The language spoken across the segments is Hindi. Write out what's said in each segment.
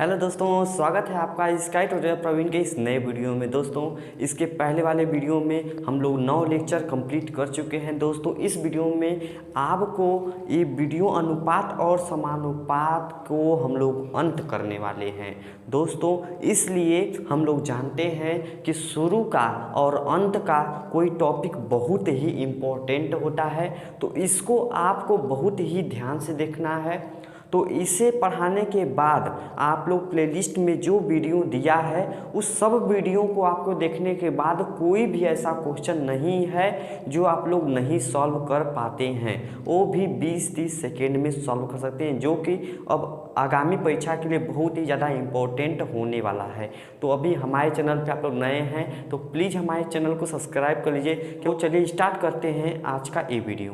हेलो दोस्तों, स्वागत है आपका स्काई ट्यूटर प्रवीण के इस नए वीडियो में। दोस्तों, इसके पहले वाले वीडियो में हम लोग 9 लेक्चर कंप्लीट कर चुके हैं। दोस्तों, इस वीडियो में आपको ये वीडियो अनुपात और समानुपात को हम लोग अंत करने वाले हैं। दोस्तों, इसलिए हम लोग जानते हैं कि शुरू का और अंत का कोई टॉपिक बहुत ही इम्पोर्टेंट होता है, तो इसको आपको बहुत ही ध्यान से देखना है। तो इसे पढ़ाने के बाद आप लोग प्लेलिस्ट में जो वीडियो दिया है उस सब वीडियो को आपको देखने के बाद कोई भी ऐसा क्वेश्चन नहीं है जो आप लोग नहीं सॉल्व कर पाते हैं, वो भी 20-30 सेकेंड में सॉल्व कर सकते हैं, जो कि अब आगामी परीक्षा के लिए बहुत ही ज़्यादा इम्पोर्टेंट होने वाला है। तो अभी हमारे चैनल पे आप लोग नए हैं तो प्लीज़ हमारे चैनल को सब्सक्राइब कर लीजिए। तो चलिए स्टार्ट करते हैं आज का ये वीडियो।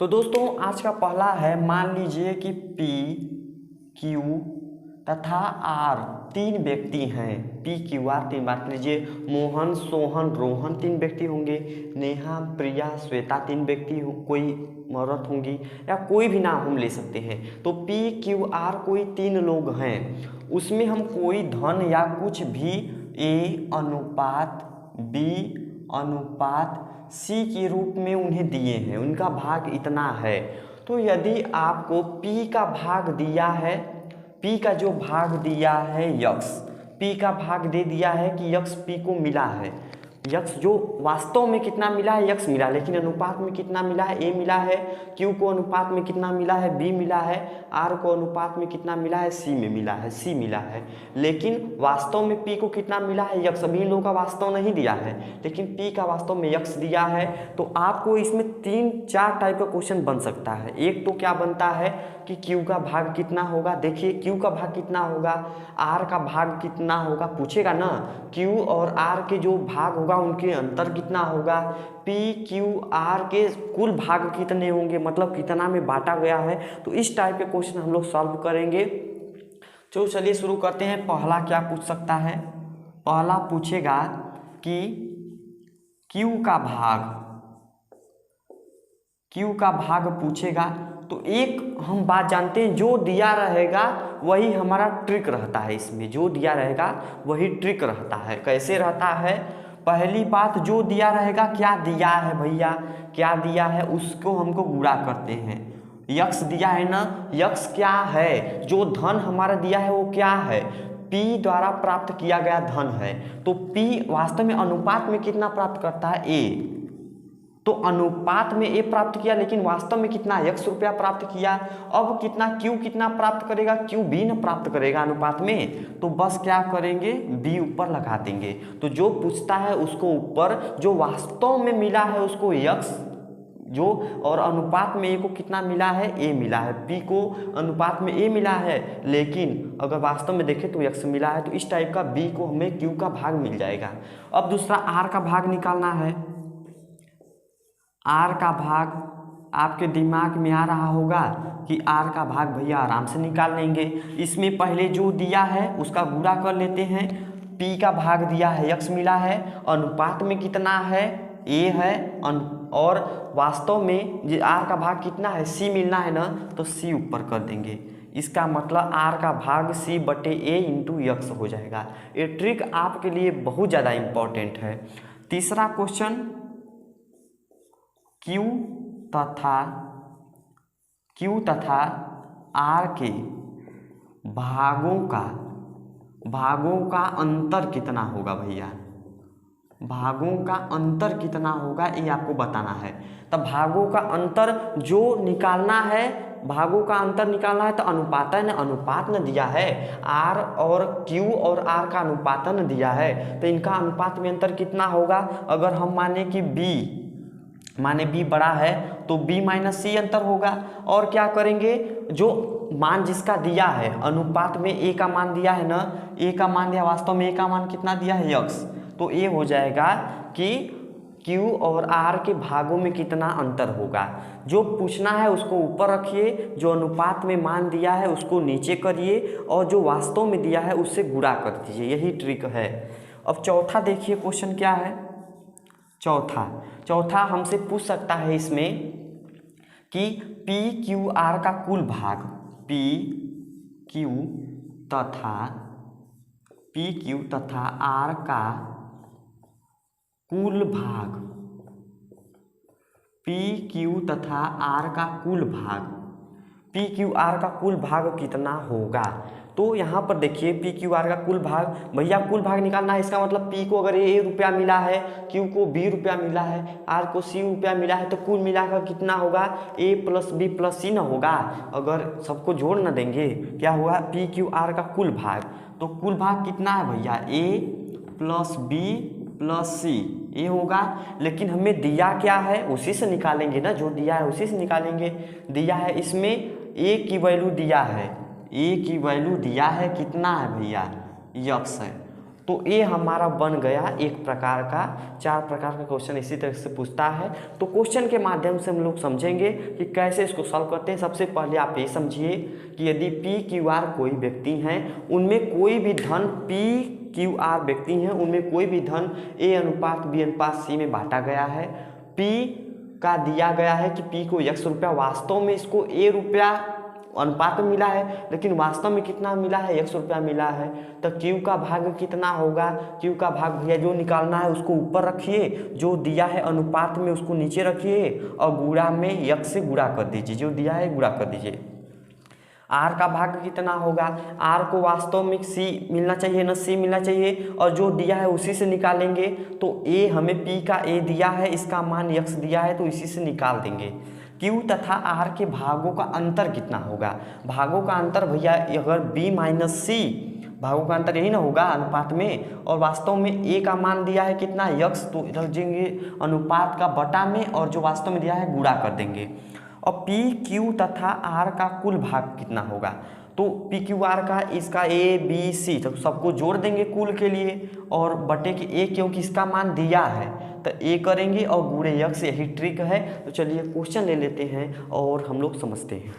तो दोस्तों, आज का पहला है, मान लीजिए कि P, Q तथा R 3 व्यक्ति हैं। P, Q, R 3, मान लीजिए मोहन, सोहन, रोहन 3 व्यक्ति होंगे, नेहा, प्रिया, श्वेता 3 व्यक्ति कोई औरत होंगी, या कोई भी नाम हम ले सकते हैं। तो P, Q, R कोई 3 लोग हैं, उसमें हम कोई धन या कुछ भी A अनुपात B अनुपात C के रूप में उन्हें दिए हैं, उनका भाग इतना है। तो यदि आपको P का भाग दिया है, P का जो भाग दिया है यक्स, P का भाग दे दिया है कि यक्स P को मिला है, यक्स जो वास्तव में कितना मिला है यक्स मिला, लेकिन अनुपात में कितना मिला है A मिला है, Q को अनुपात में कितना मिला है B मिला है, R को अनुपात में कितना मिला है C में मिला है, C मिला है, लेकिन वास्तव में P को कितना मिला है यक्स। अभी इन लोगों का वास्तव नहीं दिया है, लेकिन P का वास्तव में यक्स दिया है। तो आपको इसमें 3-4 टाइप का क्वेश्चन बन सकता है। एक तो क्या बनता है कि Q का भाग कितना होगा, देखिए Q का भाग कितना होगा, R का भाग कितना होगा, पूछेगा ना। Q और R के जो भाग होगा उनके अंतर कितना होगा, P, Q, R के कुल भाग कितने होंगे, मतलब कितना में बांटा गया है। तो इस टाइप के क्वेश्चन हम लोग सॉल्व करेंगे। तो चलिए शुरू करते हैं। पहला क्या पूछ सकता है, पहला पूछेगा कि Q का भाग पूछेगा। तो एक हम बात जानते हैं, जो दिया रहेगा वही हमारा ट्रिक रहता है। इसमें जो दिया रहेगा वही ट्रिक रहता है। कैसे रहता है, पहली बात, जो दिया रहेगा, क्या दिया है भैया, क्या दिया है उसको हमको गुणा करते हैं। यक्स दिया है ना, यक्स क्या है, जो धन हमारा दिया है वो क्या है, P द्वारा प्राप्त किया गया धन है। तो P वास्तव में अनुपात में कितना प्राप्त करता है A, तो अनुपात में A प्राप्त किया, लेकिन वास्तव में कितना यक्स रुपया प्राप्त किया। अब कितना Q कितना प्राप्त करेगा, Q B न प्राप्त करेगा अनुपात में, तो बस क्या करेंगे B ऊपर लगा देंगे। तो जो पूछता है उसको ऊपर, जो वास्तव में मिला है उसको यक्स, जो और अनुपात में A को कितना मिला है A मिला है, P को अनुपात में A मिला है, लेकिन अगर वास्तव में देखें तो यक्स मिला है। तो इस टाइप का B को हमें Q का भाग मिल जाएगा। अब दूसरा R का भाग निकालना है। R का भाग आपके दिमाग में आ रहा होगा कि R का भाग भैया आराम से निकाल लेंगे। इसमें पहले जो दिया है उसका गुणा कर लेते हैं। P का भाग दिया है यक्स मिला है, अनुपात में कितना है A है, और वास्तव में R का भाग कितना है C मिलना है ना, तो C ऊपर कर देंगे। इसका मतलब R का भाग C बटे A इंटू यक्स हो जाएगा। ये ट्रिक आपके लिए बहुत ज़्यादा इम्पोर्टेंट है। तीसरा क्वेश्चन, Q तथा R के भागों का अंतर कितना होगा भैया, भागों का अंतर कितना होगा ये आपको बताना है। तब भागों का अंतर जो निकालना है, भागों का अंतर निकालना है तो अनुपात है ना, अनुपात न दिया है, R और Q और R का अनुपात न दिया है, तो इनका अनुपात में अंतर कितना होगा। अगर हम माने कि B बड़ा है तो B माइनस C अंतर होगा। और क्या करेंगे, जो मान जिसका दिया है अनुपात में A का मान दिया है ना, A का मान दिया, वास्तव में A का मान कितना दिया है यक्स, तो ये हो जाएगा कि Q और R के भागों में कितना अंतर होगा। जो पूछना है उसको ऊपर रखिए, जो अनुपात में मान दिया है उसको नीचे करिए, और जो वास्तव में दिया है उससे गुणा कर दीजिए, यही ट्रिक है। अब चौथा देखिए क्वेश्चन क्या है। चौथा हमसे पूछ सकता है इसमें कि P Q R का कुल भाग, P Q तथा आर का कुल भाग, PQ तथा R का कुल भाग, PQR का कुल भाग कितना होगा। तो यहाँ पर देखिए PQR का कुल भाग, भैया कुल भाग निकालना है। इसका मतलब P को अगर A रुपया मिला है, Q को B रुपया मिला है, R को C रुपया मिला है, तो कुल मिलाकर कितना होगा, A plus B plus C ना होगा। अगर सबको जोड़ ना देंगे क्या हुआ, PQR का कुल भाग। तो कुल भाग कितना है भैया, A plus B plus C ये होगा। लेकिन हमें दिया क्या है उसी से निकालेंगे ना, जो दिया है उसी से निकालेंगे। दिया है इसमें A की वैल्यू दिया है, A की वैल्यू दिया है कितना है भैया, यक्स है। तो ये हमारा बन गया एक प्रकार का, 4 प्रकार का क्वेश्चन इसी तरह से पूछता है। तो क्वेश्चन के माध्यम से हम लोग समझेंगे कि कैसे इसको सॉल्व करते हैं। सबसे पहले आप ये समझिए कि यदि PQR कोई व्यक्ति हैं, उनमें कोई भी धन PQR व्यक्ति हैं, उनमें कोई भी धन A अनुपात B अनुपात C में बांटा गया है। P का दिया गया है कि P को x रुपया, वास्तव में इसको A रुपया अनुपात में मिला है, लेकिन वास्तव में कितना मिला है, x रुपया मिला है। तो Q का भाग कितना होगा, Q का भाग भैया जो निकालना है उसको ऊपर रखिए, जो दिया है अनुपात में उसको नीचे रखिए और गुणा में x से गुणा कर दीजिए, जो दिया है गुणा कर दीजिए। R का भाग कितना होगा, R को वास्तव में C मिलना चाहिए ना, C मिलना चाहिए, और जो दिया है उसी से निकालेंगे। तो A हमें P का A दिया है, इसका मान x दिया है, तो इसी से निकाल देंगे। Q तथा R के भागों का अंतर कितना होगा, भागों का अंतर भैया अगर B माइनस C, भागों का अंतर यही ना होगा अनुपात में, और वास्तव में A का मान दिया है कितना x, तो रख देंगे अनुपात का बटा में, और जो वास्तव में दिया है गुणा कर देंगे। और PQ तथा R का कुल भाग कितना होगा, तो PQR का इसका A B C तो सबको जोड़ देंगे कुल के लिए, और बटे के A क्योंकि इसका मान दिया है तो A करेंगे और गुणे x, यही ट्रिक है। तो चलिए क्वेश्चन ले लेते हैं और हम लोग समझते हैं।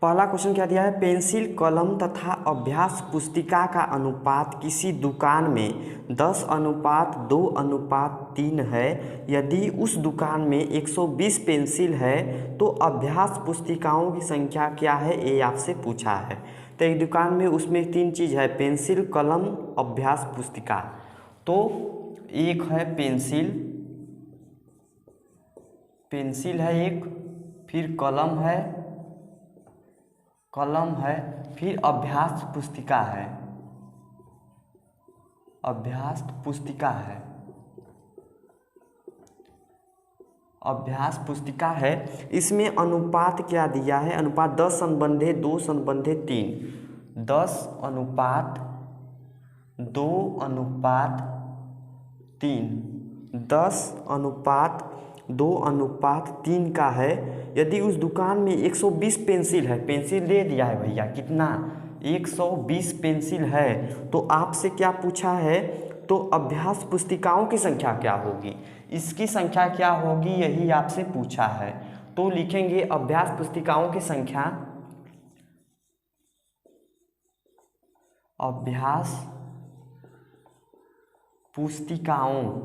पहला क्वेश्चन क्या दिया है, पेंसिल कलम तथा अभ्यास पुस्तिका का अनुपात किसी दुकान में 10:2:3 है। यदि उस दुकान में 120 पेंसिल है तो अभ्यास पुस्तिकाओं की संख्या क्या है, ये आपसे पूछा है। तो एक दुकान में उसमें 3 चीज़ है, पेंसिल कलम अभ्यास पुस्तिका। तो एक है पेंसिल है एक, फिर कलम है, फिर अभ्यास पुस्तिका है। इसमें अनुपात क्या दिया है, अनुपात 10:2:3, 10:2:3 का है। यदि उस दुकान में 120 पेंसिल है, पेंसिल दे दिया है भैया कितना, 120 पेंसिल है, तो आपसे क्या पूछा है, तो अभ्यास पुस्तिकाओं की संख्या क्या होगी, इसकी संख्या क्या होगी, यही आपसे पूछा है। तो लिखेंगे अभ्यास पुस्तिकाओं की संख्या, अभ्यास पुस्तिकाओं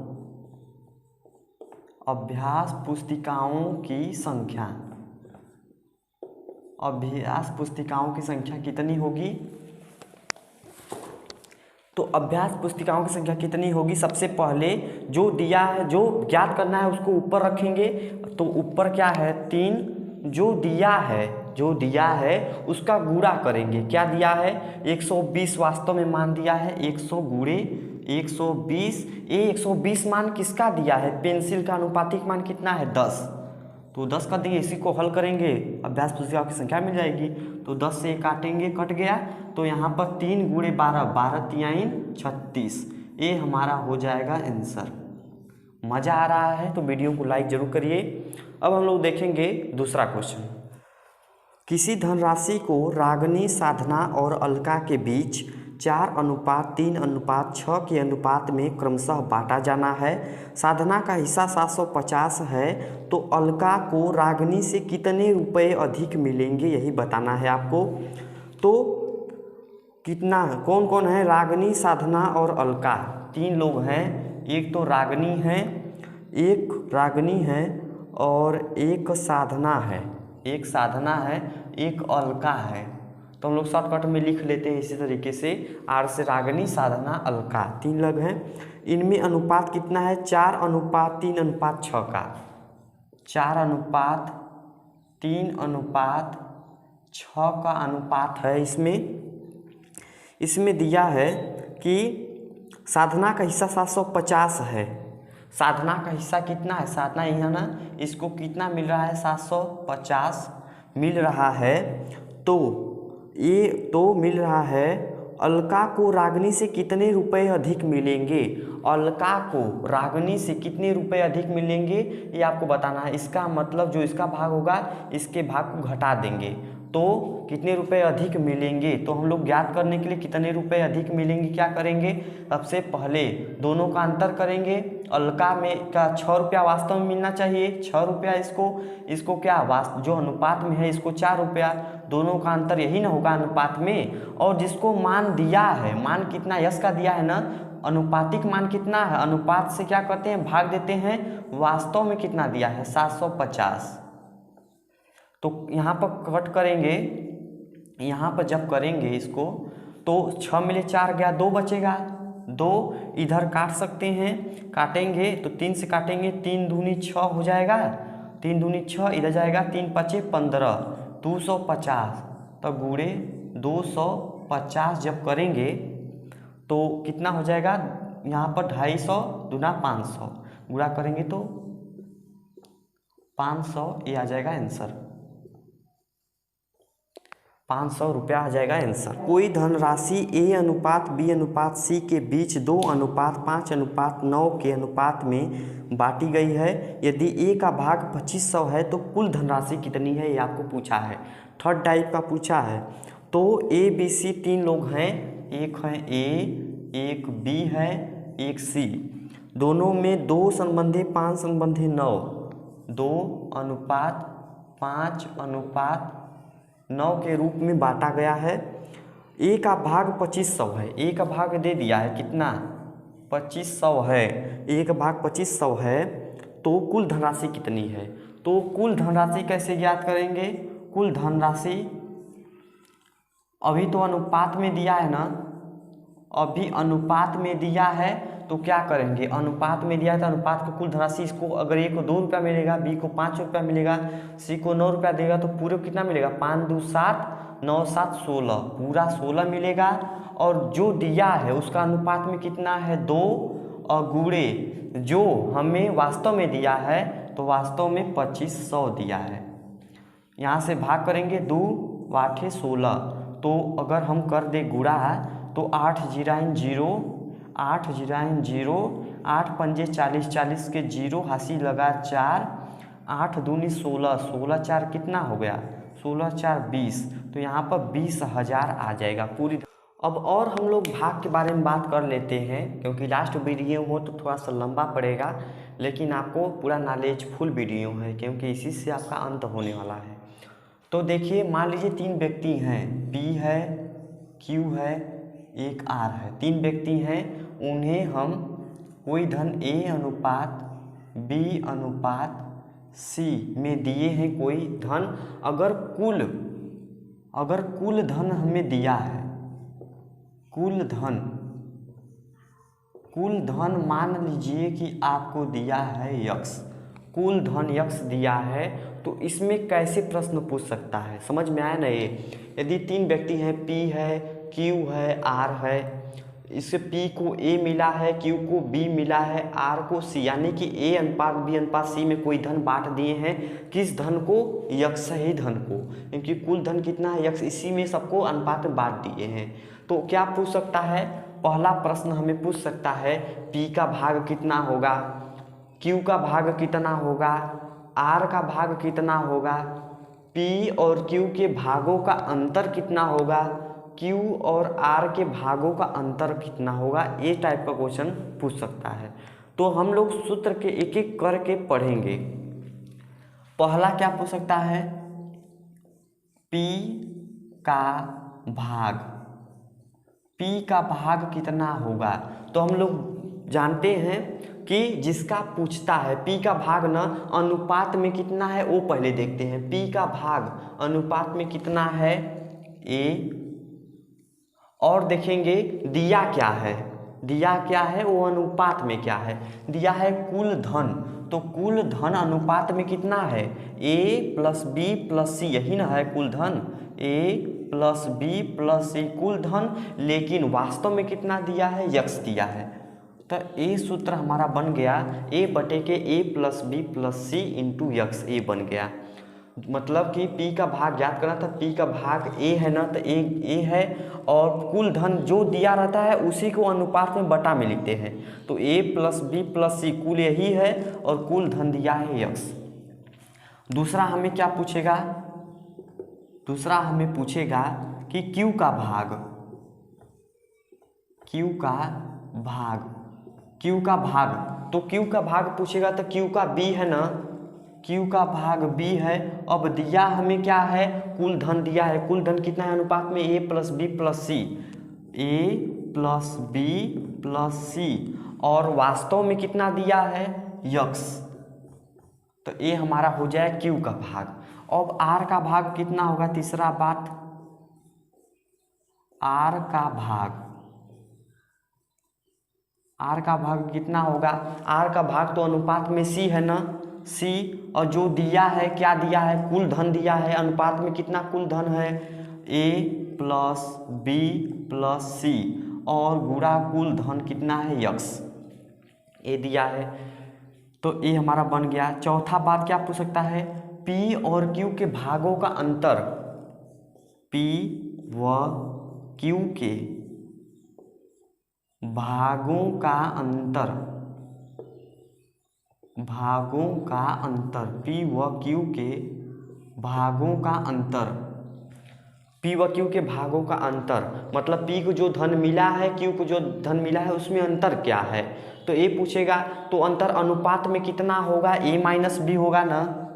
की संख्या कितनी होगी। तो अभ्यास पुस्तिकाओं की संख्या कितनी होगी, सबसे पहले जो दिया है, जो ज्ञात करना है उसको ऊपर रखेंगे। तो ऊपर क्या है 3, जो दिया है उसका गुणा करेंगे। क्या दिया है 120, वास्तव में मान दिया है 100 गुणे 120। ये 120 मान किसका दिया है, पेंसिल का अनुपातिक मान कितना है 10, तो 10 कर देंगे। इसी को हल करेंगे अभ्यास पुस्तिकाओं की संख्या मिल जाएगी। तो 10 से काटेंगे, कट गया, तो यहाँ पर 3 गुणे 12, 12×3 = 36, ये हमारा हो जाएगा आंसर। मज़ा आ रहा है तो वीडियो को लाइक जरूर करिए। अब हम लोग देखेंगे दूसरा क्वेश्चन। किसी धनराशि को रागिनी, साधना और अलका के बीच 4:3:6 के अनुपात में क्रमशः बांटा जाना है। साधना का हिस्सा 750 है, तो अलका को रागिनी से कितने रुपए अधिक मिलेंगे, यही बताना है आपको। तो कितना, कौन कौन है, रागिनी, साधना और अलका, 3 लोग हैं। एक तो रागिनी है और एक साधना है, एक अलका है। तो हम लोग शॉर्टकट में लिख लेते हैं इसी तरीके से। आर से रागिनी, साधना, अलका, 3 लोग हैं। इनमें अनुपात कितना है? 4:3:6 का। 4:3:6 का अनुपात है इसमें दिया है कि साधना का हिस्सा 750 है। साधना का हिस्सा कितना है? साधना यहाँ ना, इसको कितना मिल रहा है? 750 मिल रहा है। तो ये तो मिल रहा है। अलका को रागिनी से कितने रुपए अधिक मिलेंगे? अलका को रागिनी से कितने रुपए अधिक मिलेंगे ये आपको बताना है। इसका मतलब जो इसका भाग होगा इसके भाग को घटा देंगे तो कितने रुपए अधिक मिलेंगे। तो हम लोग ज्ञात करने के लिए कितने रुपए अधिक मिलेंगे क्या करेंगे? सबसे पहले दोनों का अंतर करेंगे। अलका में का 6 रुपया वास्तव में मिलना चाहिए, 6 रुपया इसको क्या जो अनुपात में है इसको 4 रुपया। दोनों का अंतर यही ना होगा अनुपात में। और जिसको मान दिया है, मान कितना यश का दिया है ना, अनुपातिक मान कितना है? अनुपात से क्या करते हैं? भाग देते हैं। वास्तव में कितना दिया है? 750। तो यहाँ पर कट करेंगे, यहाँ पर जब करेंगे इसको तो 6 मिले 4 गया, 2 बचेगा। 2 इधर काट सकते हैं, काटेंगे तो 3 से काटेंगे, 3 दूनी 6 हो जाएगा, 3 दूनी 6 इधर जाएगा, 3 पचे 15, 250। तो गुणे 250 जब करेंगे तो कितना हो जाएगा? यहाँ पर 250 दूना 500 गुणा करेंगे तो 500, ये आ जाएगा आंसर। 500 रुपया आ जाएगा आंसर। कोई धनराशि A:B:C के बीच 2:5:9 के अनुपात में बांटी गई है। यदि A का भाग 2500 है तो कुल धनराशि कितनी है? ये आपको पूछा है, थर्ड टाइप का पूछा है। तो ABC 3 लोग हैं, एक है A, एक B है, एक C। दोनों में 2:5:9, 2:5:9 के रूप में बांटा गया है। A का भाग 2500 है, A का भाग दे दिया है कितना? 2500 है। A का भाग 2500 है तो कुल धनराशि कितनी है? तो कुल धनराशि कैसे ज्ञात करेंगे? कुल धनराशि अभी तो अनुपात में दिया है ना, अभी अनुपात में दिया है तो क्या करेंगे? अनुपात में दिया है तो अनुपात का कुल धनराशि, इसको अगर A को 2 रुपया मिलेगा, B को 5 रुपया मिलेगा, C को 9 रुपया देगा तो पूरे कितना मिलेगा? 5 2 7 9 7 16, पूरा 16 मिलेगा। और जो दिया है उसका अनुपात में कितना है? 2, और गुणे जो हमें वास्तव में दिया है तो वास्तव में 2500 दिया है। यहाँ से भाग करेंगे, 2 8 16। तो अगर हम कर दे गुणा तो 8 0 0, 8 0 0, 8 पंजे 40, 40 के 0 हासी लगा 4, 8 दूनी 16, 16 4 कितना हो गया? 16 4 20। तो यहाँ पर 20,000 आ जाएगा पूरी। अब और हम लोग भाग के बारे में बात कर लेते हैं, क्योंकि लास्ट वीडियो हो तो थोड़ा सा लंबा पड़ेगा, लेकिन आपको पूरा नॉलेज फुल वीडियो है क्योंकि इसी से आपका अंत होने वाला है। तो देखिए, मान लीजिए 3 व्यक्ति हैं, P है, Q है, एक R है। 3 व्यक्ति हैं, उन्हें हम कोई धन A:B:C में दिए हैं कोई धन। अगर कुल धन हमें दिया है, कुल धन मान लीजिए कि आपको दिया है X, कुल धन X दिया है, तो इसमें कैसे प्रश्न पूछ सकता है? समझ में आया ना ये? यदि 3 व्यक्ति हैं, P है, Q है, R है, इससे P को A मिला है, Q को B मिला है, R को C, यानी कि A:B:C में कोई धन बांट दिए हैं। किस धन को? X ही धन को, क्योंकि कुल धन कितना है? X, इसी में सबको अनुपात में बांट दिए हैं। तो क्या पूछ सकता है? पहला प्रश्न हमें पूछ सकता है P का भाग कितना होगा, Q का भाग कितना होगा, R का भाग कितना होगा, P और Q के भागों का अंतर कितना होगा, Q और R के भागों का अंतर कितना होगा। ये टाइप का क्वेश्चन पूछ सकता है। तो हम लोग सूत्र के एक एक करके पढ़ेंगे। पहला क्या पूछ सकता है? P का भाग कितना होगा। तो हम लोग जानते हैं कि जिसका पूछता है P का भाग ना अनुपात में कितना है वो पहले देखते हैं। P का भाग अनुपात में कितना है? ए, और देखेंगे दिया क्या है, दिया क्या है वो अनुपात में क्या है, दिया है कुल धन, तो कुल धन अनुपात में कितना है, ए प्लस बी प्लस सी, यही ना है कुल धन, ए प्लस बी प्लस सी कुल धन, लेकिन वास्तव में कितना दिया है, यक्स दिया है। तो ए सूत्र हमारा बन गया ए बटे के ए प्लस बी प्लस सी इंटू यक्स, ए बन गया। मतलब कि पी का भाग ज्ञात करना था, पी का भाग ए है ना, तो ए है, और कुल धन जो दिया रहता है उसी को अनुपात में बटा में लिखते हैं, तो ए प्लस बी प्लस सी कुल यही है और कुल धन दिया है यक्स। दूसरा हमें क्या पूछेगा, दूसरा हमें पूछेगा कि क्यू का भाग, क्यू का भाग, क्यू का भाग, तो क्यू का भाग पूछेगा तो क्यू का बी है ना, क्यू का भाग बी है। अब दिया हमें क्या है, कुल धन दिया है, कुल धन कितना है अनुपात में, ए प्लस बी प्लस सी, ए प्लस बी प्लस सी, और वास्तव में कितना दिया है, यक्स, तो ए हमारा हो जाए क्यू का भाग। अब आर का भाग कितना होगा, तीसरा बात, आर का भाग, आर का भाग कितना होगा, आर का भाग तो अनुपात में सी है ना, सी, और जो दिया है क्या दिया है, कुल धन दिया है, अनुपात में कितना कुल धन है, ए प्लस बी प्लस सी, और गुणा कुल धन कितना है, यक्स, ए दिया है, तो ए हमारा बन गया। चौथा बात क्या पूछ सकता है, पी और क्यू के भागों का अंतर, पी व क्यू के भागों का अंतर, भागों का अंतर, पी व क्यू के भागों का अंतर, पी व क्यू के भागों का अंतर, मतलब पी को जो धन मिला है, क्यू को जो धन मिला है, उसमें अंतर क्या है, तो ए पूछेगा, तो अंतर अनुपात में कितना होगा, ए माइनस बी होगा ना,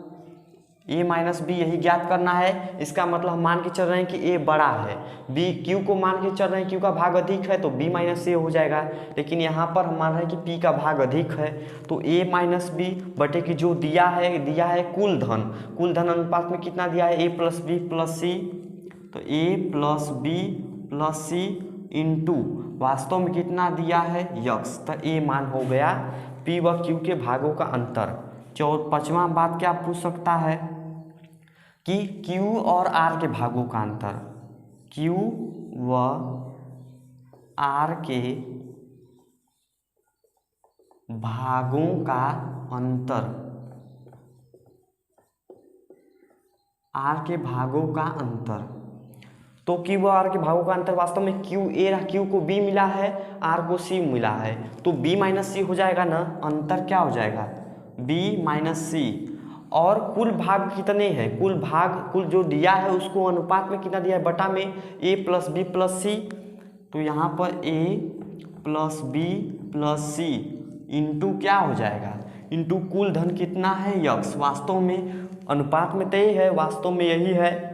ए माइनस बी यही ज्ञात करना है। इसका मतलब हम मान के चल रहे हैं कि ए बड़ा है, बी, क्यू को मान के चल रहे हैं क्यू का भाग अधिक है तो बी माइनस ए हो जाएगा, लेकिन यहाँ पर हम मान रहे हैं कि पी का भाग अधिक है, तो ए माइनस बी बटे कि जो दिया है कुल धन, कुल धन अनुपात में कितना दिया है, ए प्लस बी प्लस सी, तो ए प्लस बी प्लस सी इंटू वास्तव में कितना दिया है, यक्स, तो ए मान हो गया पी व क्यू के भागों का अंतर। पांचवा बात क्या पूछ सकता है कि क्यू और आर के भागों का अंतर, क्यू व आर के भागों का अंतर, आर के भागों का अंतर, तो क्यू व आर के भागों का अंतर वास्तव में क्यू ए, क्यू को बी मिला है, आर को सी मिला है, तो बी माइनस सी हो जाएगा ना, अंतर क्या हो जाएगा, बी माइनस सी, और कुल भाग कितने हैं, कुल भाग, कुल जो दिया है उसको अनुपात में कितना दिया है, बटा में ए प्लस बी प्लस सी, तो यहाँ पर ए प्लस बी प्लस सी इंटू क्या हो जाएगा, इंटू कुल धन कितना है, यक्स, वास्तव में अनुपात में तय है, वास्तव में यही है।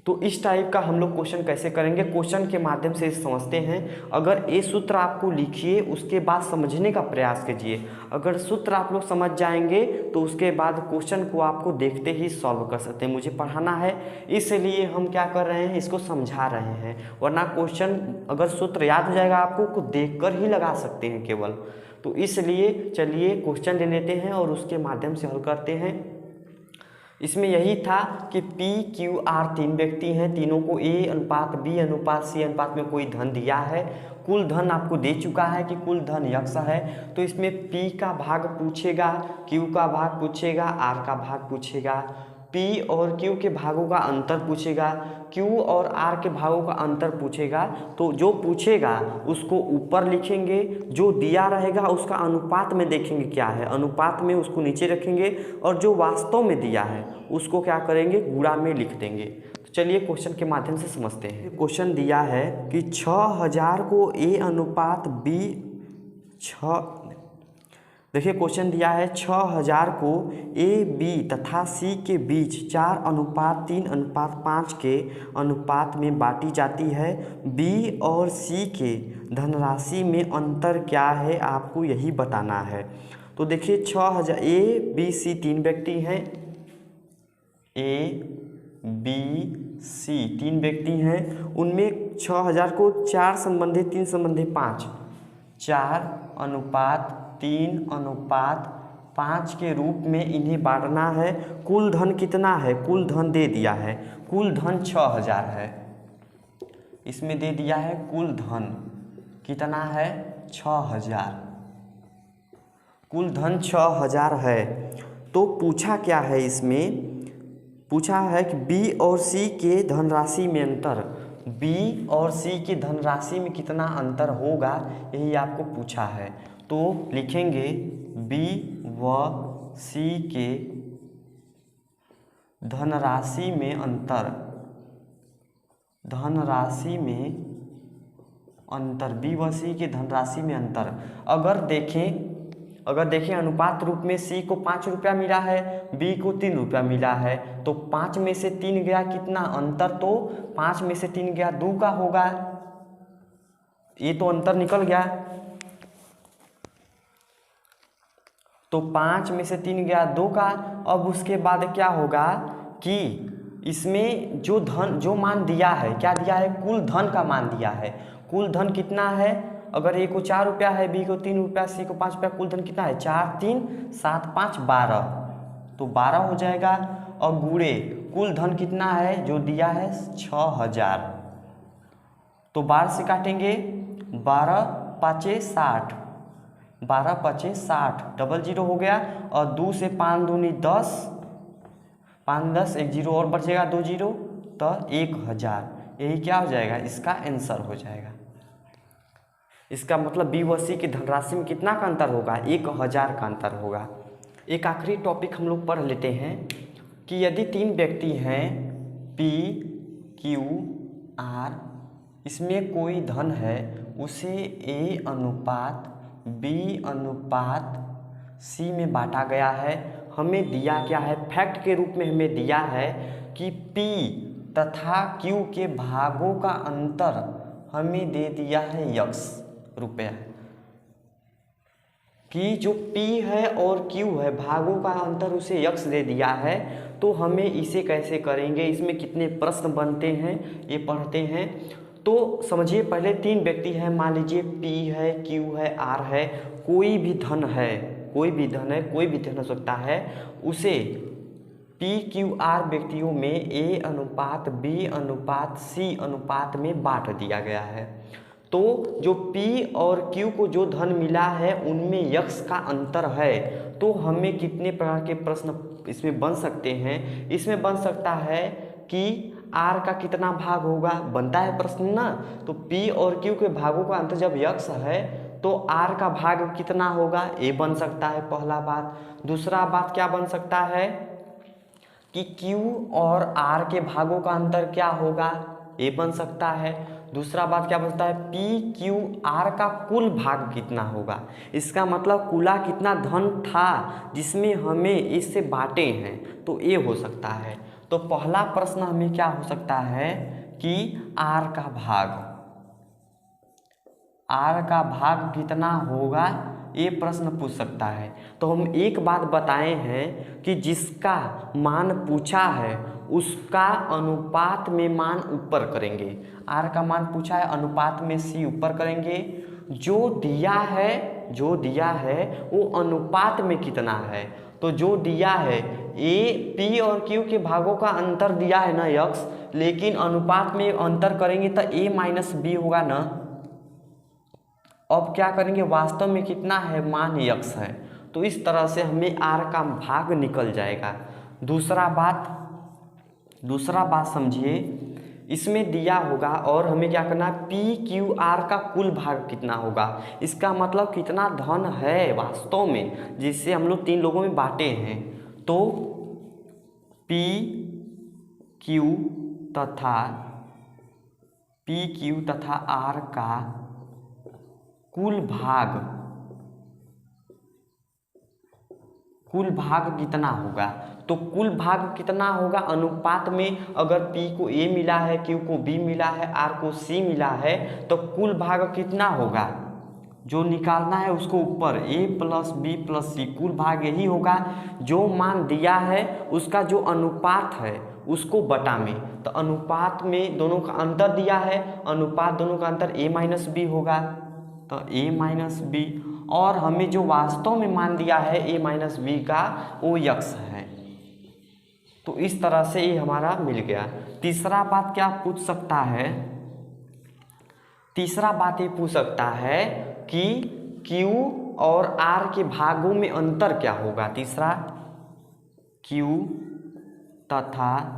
तो इस टाइप का हम लोग क्वेश्चन कैसे करेंगे, क्वेश्चन के माध्यम से समझते हैं। अगर ये सूत्र आपको लिखिए, उसके बाद समझने का प्रयास कीजिए, अगर सूत्र आप लोग समझ जाएंगे तो उसके बाद क्वेश्चन को आपको देखते ही सॉल्व कर सकते हैं। मुझे पढ़ाना है इसलिए हम क्या कर रहे हैं, इसको समझा रहे हैं, वरना क्वेश्चन अगर सूत्र याद हो जाएगा आपको देख कर ही लगा सकते हैं केवल। तो इसलिए चलिए क्वेश्चन ले लेते हैं और उसके माध्यम से हल करते हैं। इसमें यही था कि P, Q, R तीन व्यक्ति हैं, तीनों को A अनुपात B अनुपात C अनुपात में कोई धन दिया है, कुल धन आपको दे चुका है कि कुल धन यक्स है, तो इसमें P का भाग पूछेगा, Q का भाग पूछेगा, R का भाग पूछेगा, P और Q के भागों का अंतर पूछेगा, Q और R के भागों का अंतर पूछेगा, तो जो पूछेगा उसको ऊपर लिखेंगे, जो दिया रहेगा उसका अनुपात में देखेंगे क्या है, अनुपात में उसको नीचे रखेंगे, और जो वास्तव में दिया है उसको क्या करेंगे, गुणा में लिख देंगे। तो चलिए क्वेश्चन के माध्यम से समझते हैं। क्वेश्चन दिया है कि 6000 को A अनुपात B, देखिए क्वेश्चन दिया है 6000 को A, B तथा C के बीच 4:3:5 के अनुपात में बांटी जाती है। B और C के धनराशि में अंतर क्या है, आपको यही बताना है। तो देखिए 6000, A, B, C तीन व्यक्ति हैं, A, B, सी 3 व्यक्ति हैं, उनमें 6000 को 4 संबंधी 3 संबंधी 5, 4:3:5 के रूप में इन्हें बांटना है। कुल धन कितना है? कुल धन दे दिया है, कुल धन 6000 है, इसमें दे दिया है कुल धन कितना है? 6000। कुल धन 6000 है। तो पूछा क्या है इसमें? पूछा है कि बी और सी के धनराशि में अंतर, बी और सी की धनराशि में कितना अंतर होगा, यही आपको पूछा है। तो लिखेंगे बी व सी के धनराशि में अंतर, धनराशि में अंतर, बी व सी के धनराशि में अंतर। अगर देखें अनुपात रूप में सी को 5 रुपया मिला है, बी को 3 रुपया मिला है, तो 5 में से 3 गया कितना? अंतर तो 5 में से 3 गया 2 का होगा, ये तो अंतर निकल गया। तो 5 में से 3 गया 2 का। अब उसके बाद क्या होगा कि इसमें जो मान दिया है, क्या दिया है? कुल धन का मान दिया है। कुल धन कितना है? अगर ए को 4 रुपया है, बी को 3 रुपया, सी को 5 रुपया, कुल धन कितना है? 4 3 7 5 12, तो 12 हो जाएगा। और गुणे कुल धन कितना है जो दिया है? 6000। तो 12 से काटेंगे, 12 5 60, 12 5 60, डबल जीरो हो गया। और 2 से 5 दूनी 10, 5 10, एक जीरो और बचेगा, 2 जीरो, तो 1000। यही क्या हो जाएगा? इसका आंसर हो जाएगा। इसका मतलब बी व सी की धनराशि में कितना का अंतर होगा? 1000 का अंतर होगा। एक आखिरी टॉपिक हम लोग पढ़ लेते हैं कि यदि 3 व्यक्ति हैं पी क्यू आर, इसमें कोई धन है, उसे ए अनुपात बी अनुपात सी में बांटा गया है। हमें दिया क्या है? फैक्ट के रूप में हमें दिया है कि पी तथा क्यू के भागों का अंतर हमें दे दिया है x रुपया, कि जो p है और q है भागों का अंतर उसे x दे दिया है। तो हमें इसे कैसे करेंगे, इसमें कितने प्रश्न बनते हैं ये पढ़ते हैं। तो समझिए, पहले 3 व्यक्ति हैं, मान लीजिए p है, q है, r है, कोई भी धन है, कोई भी धन है, कोई भी धन हो सकता है, उसे पी क्यू आर व्यक्तियों में ए अनुपात बी अनुपात सी अनुपात में बांट दिया गया है। तो जो P और Q को जो धन मिला है उनमें x का अंतर है। तो हमें कितने प्रकार के प्रश्न इसमें बन सकते हैं? इसमें बन सकता है कि R का कितना भाग होगा, बनता है प्रश्न ना। तो P और Q के भागों का अंतर जब x है तो R का भाग कितना होगा, ये बन सकता है पहला बात। दूसरा बात क्या बन सकता है कि Q और R के भागों का अंतर क्या होगा, ये बन सकता है। दूसरा बात क्या बचता है? पी क्यू आर का कुल भाग कितना होगा, इसका मतलब कुला कितना धन था जिसमें हमें इससे बांटे हैं, तो ये हो सकता है। तो पहला प्रश्न हमें क्या हो सकता है कि आर का भाग कितना होगा, ये प्रश्न पूछ सकता है। तो हम एक बात बताए हैं कि जिसका मान पूछा है उसका अनुपात में मान ऊपर करेंगे। आर का मान पूछा है, अनुपात में सी ऊपर करेंगे। जो दिया है वो अनुपात में कितना है, तो जो दिया है ए पी और क्यू के भागों का अंतर दिया है ना x, लेकिन अनुपात में अंतर करेंगे तो a माइनस बी होगा ना। अब क्या करेंगे, वास्तव में कितना है, मान x है, तो इस तरह से हमें r का भाग निकल जाएगा। दूसरा बात समझिए, इसमें दिया होगा और हमें क्या करना है, पी क्यू आर का कुल भाग कितना होगा, इसका मतलब कितना धन है वास्तव में जिससे हम लोग 3 लोगों में बांटे हैं। तो पी क्यू तथा आर का कुल भाग कितना होगा, तो कुल भाग कितना होगा अनुपात में। अगर P को A मिला है, Q को B मिला है, R को C मिला है, तो कुल भाग कितना होगा, जो निकालना है उसको ऊपर a प्लस बी प्लस सी, कुल भाग यही होगा। जो मान दिया है उसका जो अनुपात है उसको बटा में, तो अनुपात में दोनों का अंतर दिया है, अनुपात दोनों का अंतर a माइनस बी होगा, तो a माइनस बी। और हमें जो वास्तव में मान दिया है a माइनस बी का वो यक्स है। तो इस तरह से ये हमारा मिल गया। तीसरा बात क्या पूछ सकता है, तीसरा बात ये पूछ सकता है कि Q और R के भागों में अंतर क्या होगा। तीसरा, Q तथा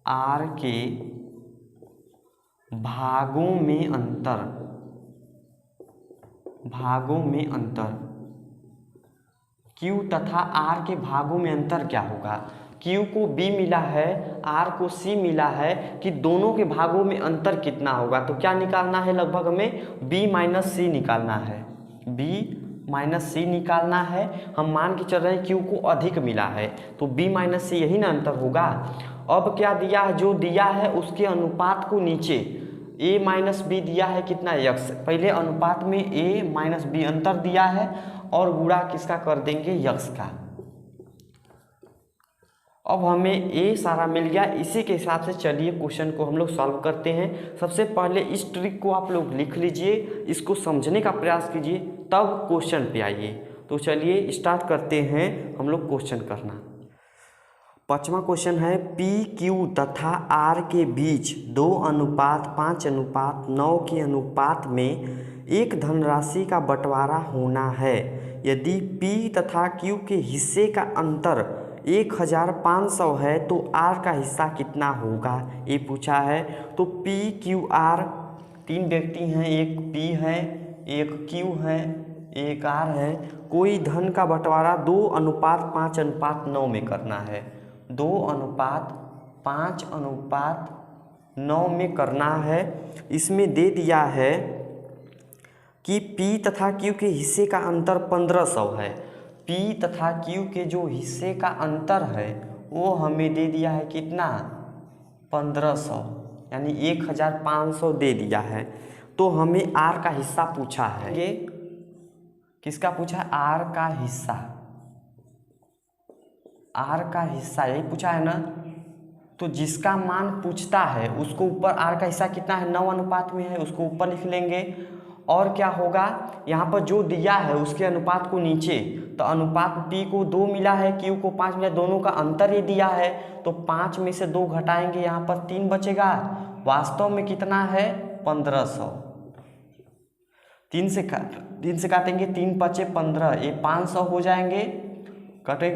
R के भागों में अंतर, भागों में अंतर, Q तथा R के भागों में अंतर क्या होगा। Q को B मिला है, R को C मिला है, कि दोनों के भागों में अंतर कितना होगा। तो क्या निकालना है, लगभग हमें B माइनस सी निकालना है, B माइनस सी निकालना है। हम मान के चल रहे हैं Q को अधिक मिला है, तो B माइनस सी यही ना अंतर होगा। अब क्या दिया है, जो दिया है उसके अनुपात को नीचे a माइनस बी दिया है कितना, यक्स। पहले अनुपात में a माइनस बी अंतर दिया है और गुणा किसका कर देंगे, यक्स का। अब हमें a सारा मिल गया। इसी के हिसाब से चलिए क्वेश्चन को हम लोग सॉल्व करते हैं। सबसे पहले इस ट्रिक को आप लोग लिख लीजिए, इसको समझने का प्रयास कीजिए, तब क्वेश्चन पे आइए। तो चलिए स्टार्ट करते हैं हम लोग क्वेश्चन करना। पांचवा क्वेश्चन है, पी क्यू तथा आर के बीच 2:5:9 के अनुपात में एक धनराशि का बंटवारा होना है। यदि पी तथा क्यू के हिस्से का अंतर 1500 है तो आर का हिस्सा कितना होगा, ये पूछा है। तो पी क्यू आर तीन व्यक्ति हैं, एक पी है, एक क्यू है, एक आर है। कोई धन का बंटवारा 2:5:9 में करना है, 2:5:9 में करना है। इसमें दे दिया है कि P तथा Q के हिस्से का अंतर 1500 है। P तथा Q के जो हिस्से का अंतर है वो हमें दे दिया है कितना, 1500, यानी 1500 दे दिया है। तो हमें R का हिस्सा पूछा है, ये किसका पूछा है, R का हिस्सा, R का हिस्सा यही पूछा है ना। तो जिसका मान पूछता है उसको ऊपर R का हिस्सा कितना है, 9 अनुपात में है, उसको ऊपर लिख लेंगे। और क्या होगा, यहाँ पर जो दिया है उसके अनुपात को नीचे, तो अनुपात P को 2 मिला है, Q को 5 मिला, दोनों का अंतर ही दिया है। तो 5 में से 2 घटाएंगे, यहाँ पर 3 बचेगा। वास्तव में कितना है, 1500। 3 से काटेंगे, 3 बचे 15, ये 500 हो जाएंगे, कटे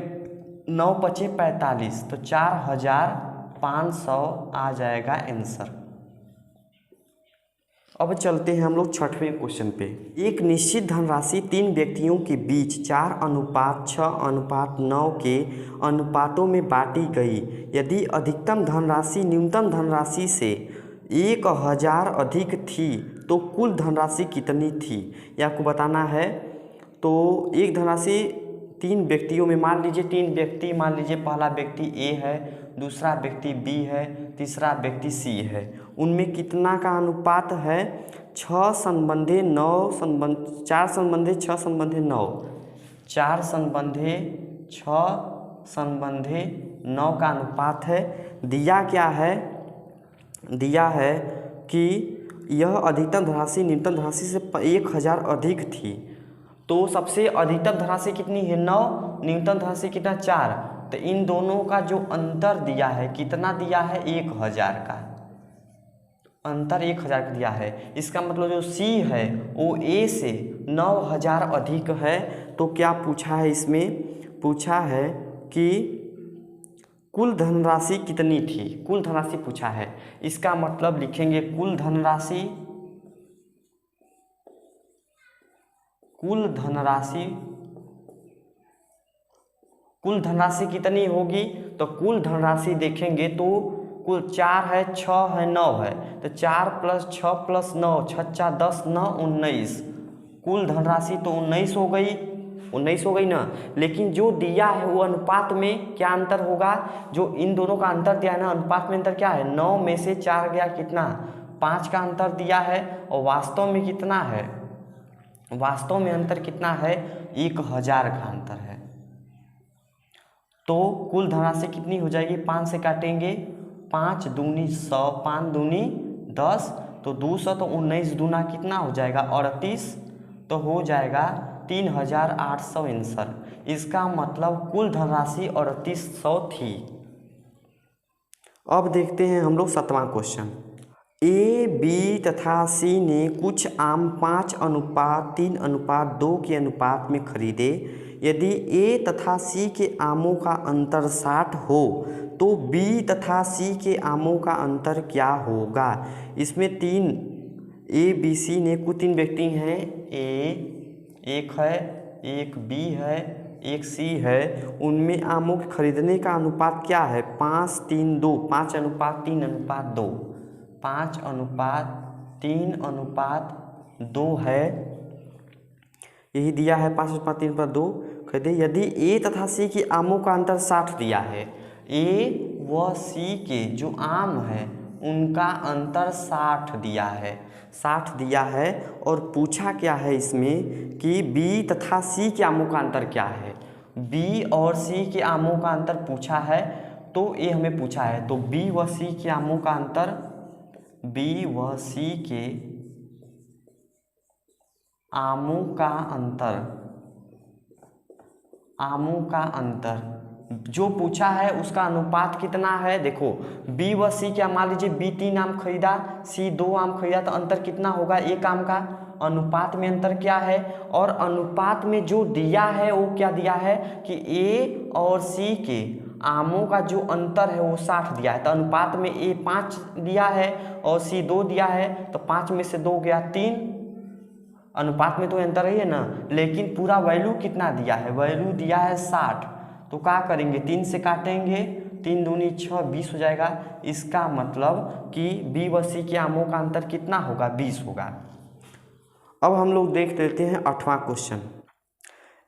9 बचे 45, तो 4500 आ जाएगा आंसर। अब चलते हैं हम लोग छठवें क्वेश्चन पे। एक निश्चित धनराशि 3 व्यक्तियों के बीच 4:6:9 के अनुपातों में बांटी गई। यदि अधिकतम धनराशि न्यूनतम धनराशि से 1000 अधिक थी तो कुल धनराशि कितनी थी, यह आपको बताना है। तो एक धनराशि 3 व्यक्तियों में, मान लीजिए 3 व्यक्ति, मान लीजिए पहला व्यक्ति A है, दूसरा व्यक्ति B है, तीसरा व्यक्ति C है। उनमें कितना का अनुपात है, 4 संबंधे 9 का अनुपात है। दिया क्या है, दिया है कि यह अधिकतम धनराशि न्यूनतम धनराशि से 1000 अधिक थी। तो सबसे अधिकतम धनराशि कितनी है, 9, न्यूनतम धनराशि कितना, 4। तो इन दोनों का जो अंतर दिया है कितना दिया है, 1000 का अंतर, 1000 का दिया है। इसका मतलब जो C है वो A से 9000 अधिक है। तो क्या पूछा है, इसमें पूछा है कि कुल धनराशि कितनी थी, कुल धनराशि पूछा है। इसका मतलब लिखेंगे कुल धनराशि, कुल धनराशि कितनी होगी। तो कुल धनराशि देखेंगे तो कुल 4 है, 6 है, 9 है, तो 4 + 6 + 9, 6 × 10, 9, 19। कुल धनराशि तो 19 हो गई, 19 हो गई ना। लेकिन जो दिया है वो अनुपात में क्या अंतर होगा, जो इन दोनों का अंतर दिया है ना, अनुपात में अंतर क्या है, 9 में से 4 गया कितना, 5 का अंतर दिया है। और वास्तव में कितना है, वास्तव में अंतर कितना है, 1000 का अंतर है। तो कुल धनराशि कितनी हो जाएगी, 5 से काटेंगे, 5 दूनी 100, 5 दूनी 10, तो 200, तो 19 दूना कितना हो जाएगा 38, तो हो जाएगा 3800 आंसर। इसका मतलब कुल धनराशि 3800 थी। अब देखते हैं हम लोग 7वां क्वेश्चन। ए, बी तथा सी ने कुछ आम 5:3:2 के अनुपात में खरीदे। यदि ए तथा सी के आमों का अंतर 60 हो तो बी तथा सी के आमों का अंतर क्या होगा। इसमें 3 ए बी सी ने कुछ 3 व्यक्ति हैं, एक है, एक बी है, एक सी है। उनमें आमों के खरीदने का अनुपात क्या है, 5:3:2, 5:3:2, 5:3:2 है। यही दिया है 5:3:2 खरीदे। यदि ए तथा सी के आमों का अंतर 60 दिया है, ए व सी के जो आम है उनका अंतर 60 दिया है, 60 दिया है। और पूछा क्या है इसमें कि बी तथा सी के आमों का अंतर क्या है। बी और सी के आमों का अंतर पूछा है, तो ये हमें पूछा है, तो बी व सी के आमों का अंतर, बी व सी के आमों का अंतर, आमों का अंतर जो पूछा है उसका अनुपात कितना है। देखो बी व सी क्या, मान लीजिए बी 3 आम खरीदा, सी 2 आम खरीदा, तो अंतर कितना होगा, 1 आम का। अनुपात में अंतर क्या है, और अनुपात में जो दिया है वो क्या दिया है कि ए और सी के आमों का जो अंतर है वो 60 दिया है। तो अनुपात में ए 5 दिया है और सी 2 दिया है, तो 5 में से 2 गया 3। अनुपात में तो अंतर ही है ना, लेकिन पूरा वैल्यू कितना दिया है, वैल्यू दिया है 60। तो क्या करेंगे, 3 से काटेंगे, 3 दूनी 6, 20 हो जाएगा। इसका मतलब कि बी व सी के आमों का अंतर कितना होगा, 20 होगा। अब हम लोग देख लेते हैं 8वां क्वेश्चन।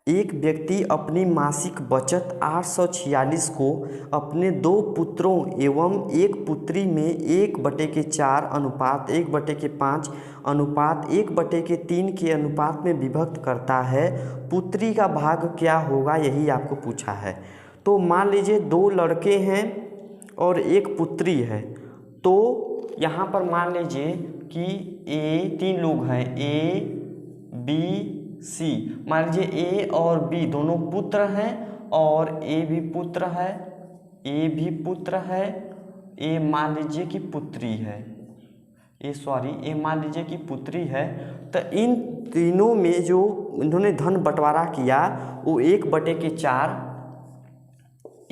एक व्यक्ति अपनी मासिक बचत 846 को अपने 2 पुत्रों एवं 1 पुत्री में 1/4 अनुपात 1/5 अनुपात 1/3 के अनुपात में विभक्त करता है। पुत्री का भाग क्या होगा, यही आपको पूछा है। तो मान लीजिए 2 लड़के हैं और 1 पुत्री है। तो यहाँ पर मान लीजिए कि 3 लोग हैं, ए बी सी। मान लीजिए ए और बी दोनों पुत्र हैं और ए भी पुत्र है, ए भी पुत्र है, ए मान लीजिए कि पुत्री है, ए मान लीजिए कि पुत्री है। तो इन तीनों में जो इन्होंने धन बंटवारा किया वो 1/4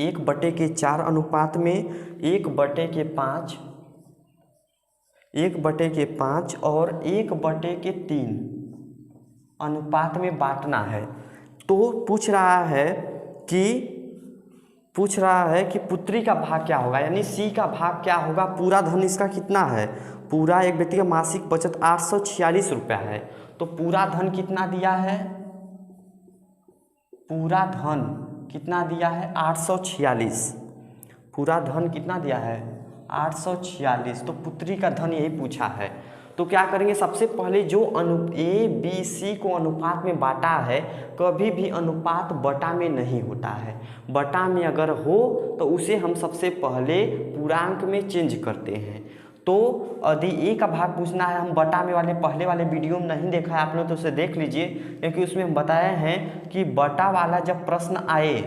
1/4 अनुपात में 1/5 1/5 और 1/3 अनुपात में बांटना है। तो पूछ रहा है कि पुत्री का भाग क्या होगा, यानी सी का भाग क्या होगा। पूरा धन इसका कितना है, पूरा एक व्यक्ति का मासिक बचत 846 रुपया है। तो पूरा धन कितना दिया है, पूरा धन कितना दिया है 846। पूरा धन कितना दिया है 846। तो पुत्री का धन यही पूछा है। तो क्या करेंगे, सबसे पहले जो ए बी सी को अनुपात में बांटा है, कभी भी अनुपात बटा में नहीं होता है। बटा में अगर हो तो उसे हम सबसे पहले पूर्णांक में चेंज करते हैं। तो यदि ए का भाग पूछना है, हम बटा में वाले पहले वाले वीडियो में नहीं देखा है आप लोग, तो उसे देख लीजिए, क्योंकि उसमें हम बताए हैं कि बटा वाला जब प्रश्न आए,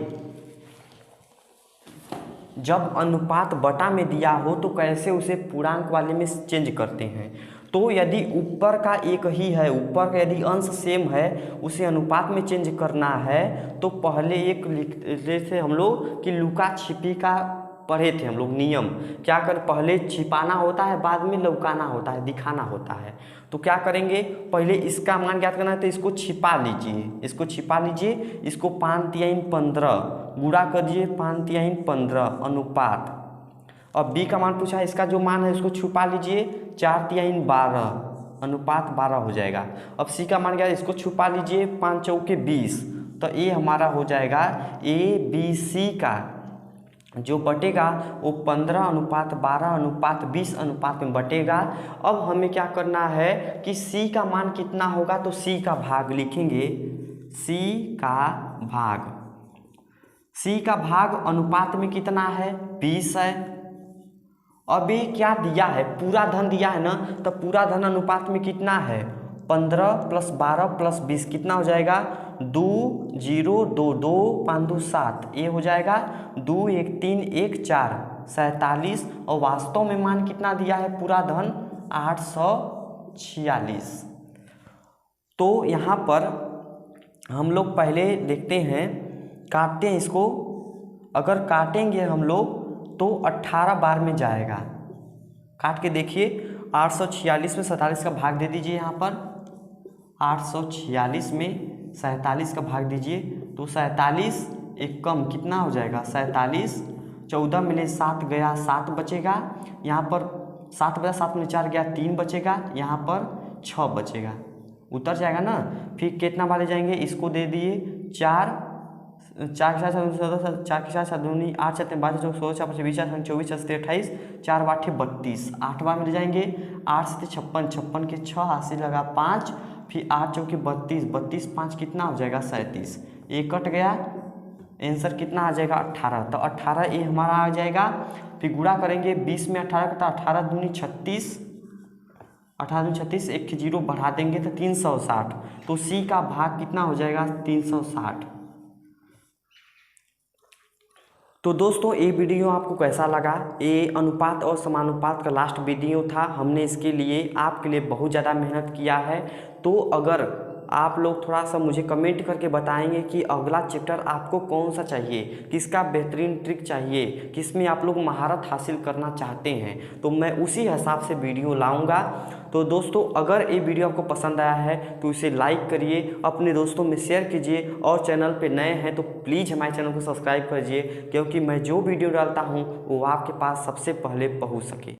जब अनुपात बटा में दिया हो तो कैसे उसे पूर्णांक वाले में चेंज करते हैं। तो यदि ऊपर का एक ही है, ऊपर का यदि अंश सेम है, उसे अनुपात में चेंज करना है, तो पहले एक लिखते थे हम लोग कि लुका छिपी का पढ़े थे हम लोग नियम। क्या कर, पहले छिपाना होता है, बाद में लौकाना होता है, दिखाना होता है। तो क्या करेंगे, पहले इसका मान ज्ञात करना है, तो इसको छिपा लीजिए, इसको 5×3 15 गुणा कर दीजिए, 5×3 15 अनुपात। अब बी का मान पूछा है, इसका जो मान है उसको छुपा लीजिए, 4×3 12 अनुपात 12 हो जाएगा। अब सी का मान क्या है, इसको छुपा लीजिए, 5×4 20। तो ये हमारा हो जाएगा ए बी सी का जो बटेगा वो 15:12:20 अनुपात में बटेगा। अब हमें क्या करना है कि C का मान कितना होगा, तो C का भाग लिखेंगे। C का भाग अनुपात में कितना है, 20 है। अभी क्या दिया है, पूरा धन दिया है ना, तो पूरा धन अनुपात में कितना है, 15 + 12 + 20 कितना हो जाएगा, 2 0 2 2 5 2 7, ये हो जाएगा 2 1 3 1 4 47। और वास्तव में मान कितना दिया है पूरा धन, 846। तो यहाँ पर हम लोग पहले देखते हैं, काटते हैं इसको। अगर काटेंगे हम लोग तो 18 बार में जाएगा। काट के देखिए, 846 में 47 का भाग दे दीजिए। यहाँ पर 846 में 47 का भाग दीजिए, तो 47 एक कम कितना हो जाएगा, 47। 14 में 7 गया, 7 बचेगा। यहाँ पर 7 बचा, 7 में 4 गया, 3 बचेगा। यहाँ पर 6 बचेगा, उतर जाएगा ना। फिर कितना वाले जाएंगे, इसको दे दिए 4 4 के साथ 4 के साथ 7 8 7 12 16 16 20 24 28 4 8 32, 8 बार में जाएंगे। 8 से 56, 56 के 6 80 लगा 5, फिर 8 चौके 32, 32 5 कितना हो जाएगा, 37। ये कट गया, आंसर कितना आ जाएगा, 18। तो 18 ये हमारा आ जाएगा। फिर गुणा करेंगे 20 में 18 का, तो 18 दूनी 36, 18 दूनी 36, एक 0 बढ़ा देंगे तो 360। तो C का भाग कितना हो जाएगा, 360। तो दोस्तों ये वीडियो आपको कैसा लगा, ये अनुपात और समानुपात का लास्ट वीडियो था। हमने इसके लिए आपके लिए बहुत ज़्यादा मेहनत किया है। तो अगर आप लोग थोड़ा सा मुझे कमेंट करके बताएंगे कि अगला चैप्टर आपको कौन सा चाहिए, किसका बेहतरीन ट्रिक चाहिए, किस में आप लोग महारत हासिल करना चाहते हैं, तो मैं उसी हिसाब से वीडियो लाऊंगा। तो दोस्तों अगर ये वीडियो आपको पसंद आया है तो इसे लाइक करिए, अपने दोस्तों में शेयर कीजिए, और चैनल पे नए हैं तो प्लीज़ हमारे चैनल को सब्सक्राइब कीजिए, क्योंकि मैं जो वीडियो डालता हूँ वो आपके पास सबसे पहले पहुँच सके।